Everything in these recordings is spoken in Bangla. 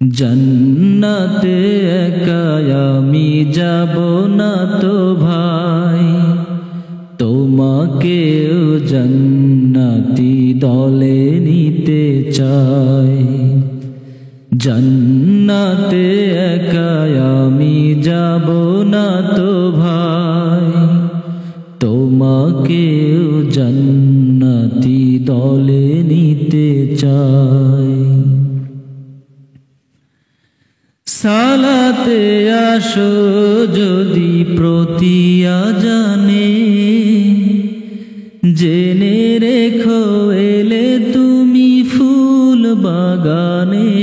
জান্নাতে একা আমি যাব না তো ভাই, তোমাকেও জান্নাতি দলে নিতে চাই। জান্নাতে একা আমি যাব না তো ভাই, তোমাকেও জান্নাতি দলে নিতে চাই। সালাতে আসো যদি প্রতি আজানে, জেনে রেখো এলে তুমি ফুল বাগানে।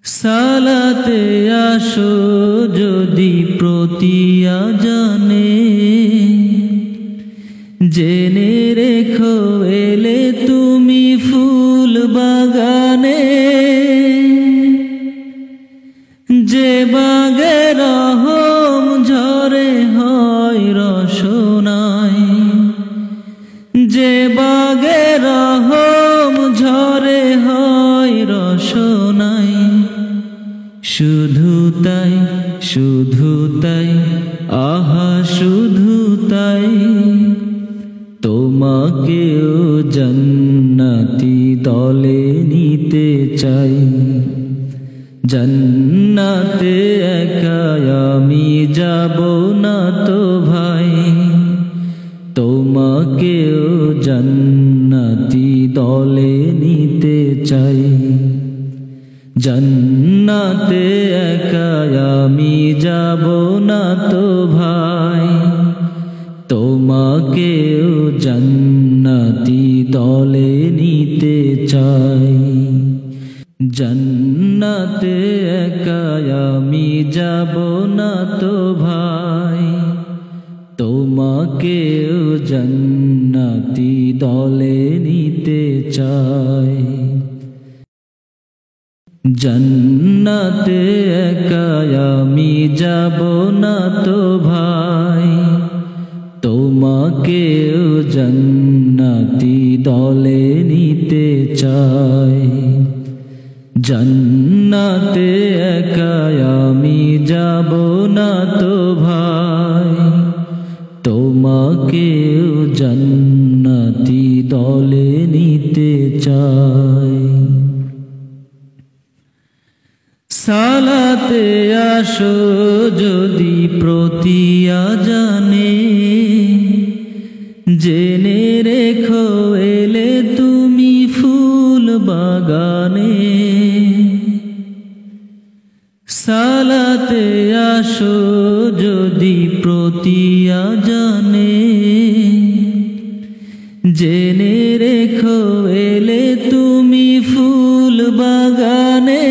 সালাতে আসো যদি প্রতি আজানে, জেনে রেখো এলে তুমি ফুল বাগানে। যে বাগে রহম ঝরে হয় রসনায়, যে বাগে রহম ঝরে হয় রসনায়। শুধু তাই, শুধু তাই, আহা শুধু তাই, তোমাকেও জান্নাতি দলে নিতে চাই। জান্নাতে একা আমি যাব না তো ভাই, তোমাকেও জান্নাতি দলে নিতে চাই। জান্নাতে একা আমি যাব না তো ভাই, তোমাকেও জান্নাতি দলে নিতে চাই। জান্নাতে একা আমি যাব না তো ভাই, তোমাকেও জান্নাতি দলে নিতে চাই। জান্নাতে একা আমি যাব না তো ভাই, তোমাকেও জান্নাতি দলে নিতে চাই। জান্নাতে একা আমি যাব না তো ভাই, তোমাকেও জান্নাতি দলে নিতে চাই। সালাতে আসো যদি প্রতি আজানে, জেনে রেখো এলে তুমি ফুল বাগানে। সালাতে আসো যদি প্রতি আজানে, জেনে রেখো এলে তুমি ফুল বাগানে।